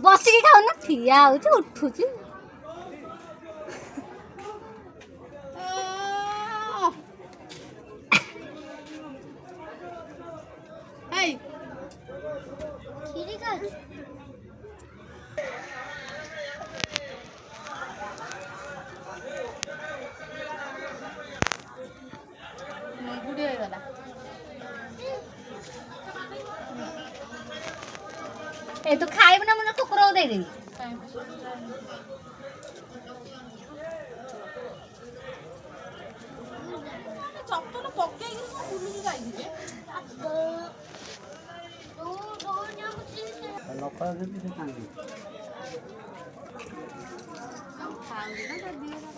बसिकी खाऊन ठिया होଉଛି ଉଠୁଛି ए तू खाइब ना मुझे कुकुर दे देबी चप्पल पके बुलू जाइए लोका जति से खांगे खांगे ना तो दिए ना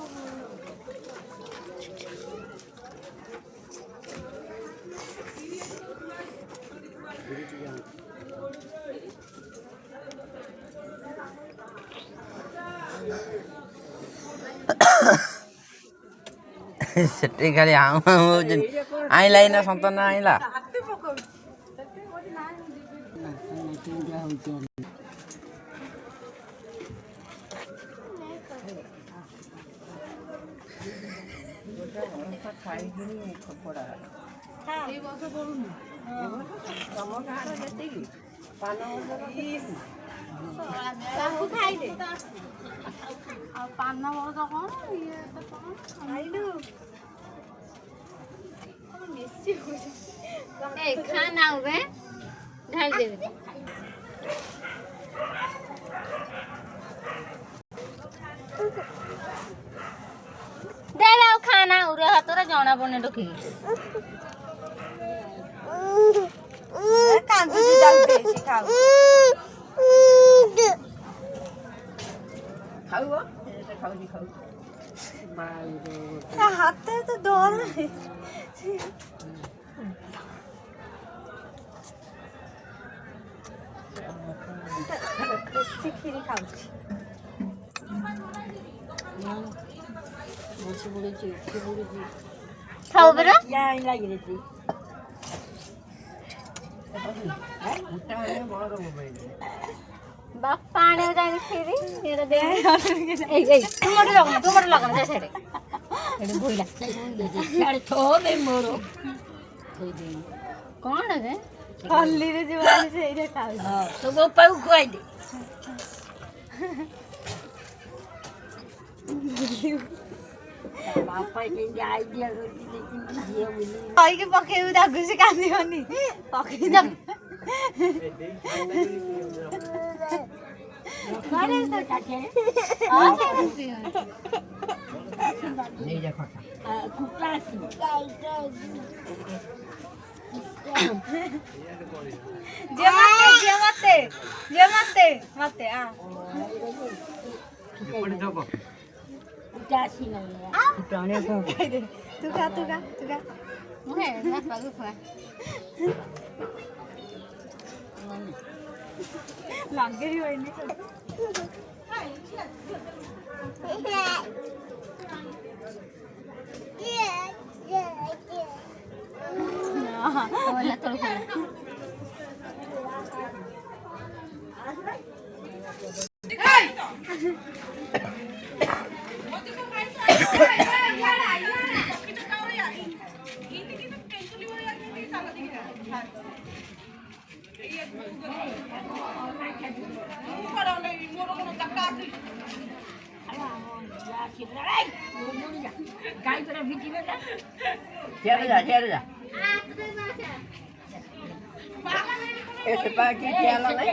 ସେଠି ଖାଲି ଆଇଲା ଏଇନା ସନ୍ତାନ ଆଇଲା पान बरस कौन ये खाइलु ए खाना हुए ढाल देवे देवे खाना उरे हातरा जणा बने डकी कांदू जी दाल बेसी खाऊ खाऊ खाऊ जी खाऊ हाथ तो डर बेसी खीरी खाऊची मोची बुडीची की बुडीची खाऊ बरा या लागी रे ती बाप्पा आने जाने खीरी मेरा दे ए तू मोटे लगना जा छेड़े एडे भइला छाड़े थो दे मोरो कौन है हल्ली रे जवानी से इरे खाऊ हां तो वो पाऊ खुआई दे बापा के आइडिया रोटी लेकिन जियो मिली आई के पके उदा घुसी कांदी होनी पके जब करे तो काटे हां नहीं जा खटा कुकलासी मते आ पड़े जाओ कुकलासी नहीं है उठाने को तू खा मुहे ना पागु खुआ लगे ही होइनी होला तोड़ खा चल जा ऐसे पार्टी क्या लगा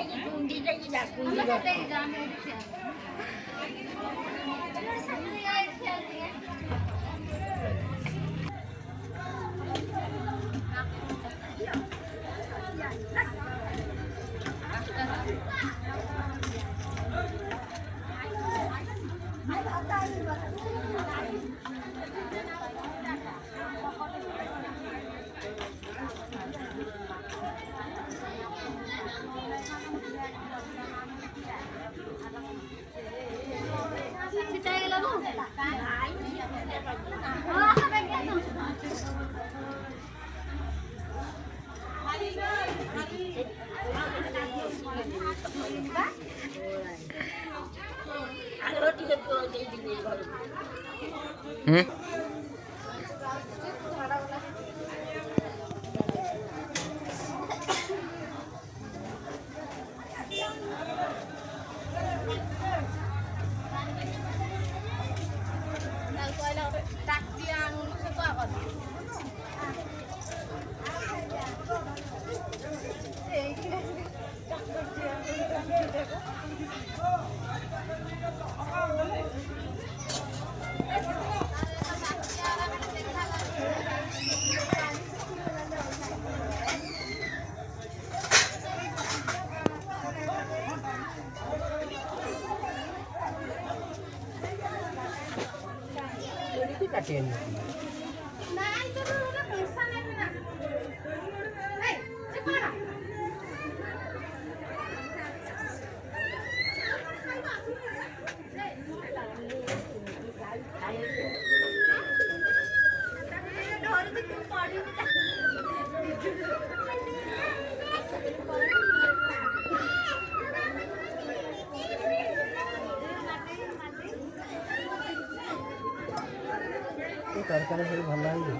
ତରକାରୀ ସବୁ ଭଲ ହେଇଛି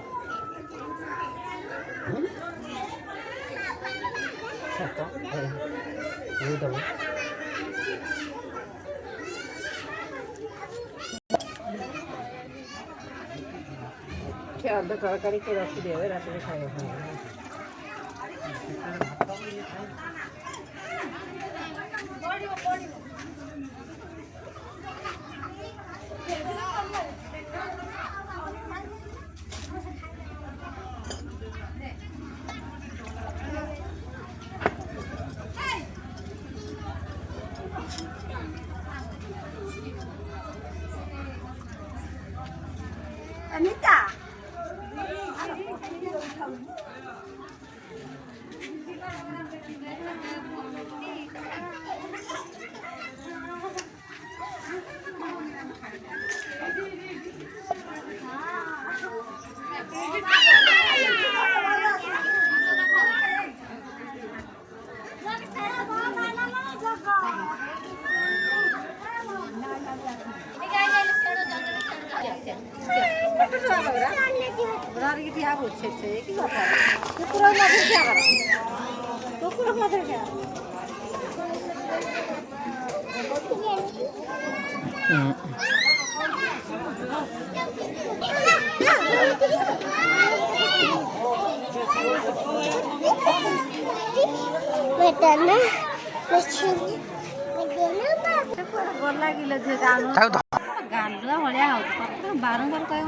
ଅର୍ଧ ତରକାରୀ କିଏ ରଖିଦେବେ ରାତିରେ ଖାଇବା ପାଇଁ Anita. ଗାଲୁଆ ଭଳିଆ ହଉଛି ବାରମ୍ବାର କହିବ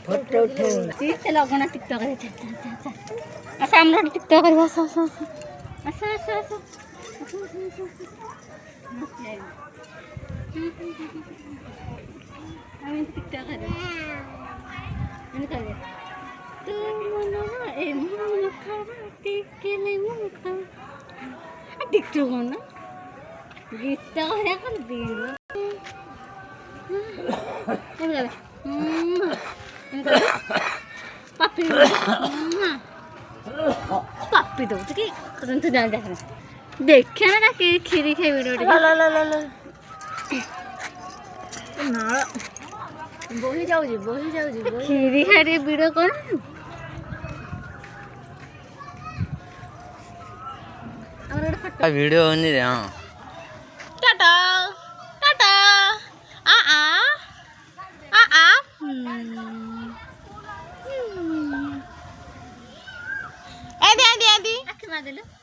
फोटो उठे लगना टिकटॉक अच्छा हम लोग टिकटॉक कर अच्छा अच्छा अच्छा अच्छा हम टिकटॉक कर मैंने कर दिया तो मना ए मुखा टिके ले मुखा टिकटॉक ना गीत है कर दी पापी पापी दो कि तुरंत जान देखना देखिए ना कि खीरी खाई वीडियो ला ला ला ला ना बोही जाऊ खीरी खाई वीडियो कौन वीडियो नहीं रे हां टाटा टाटा आ आ आदि आदि आदि आखि मार देलु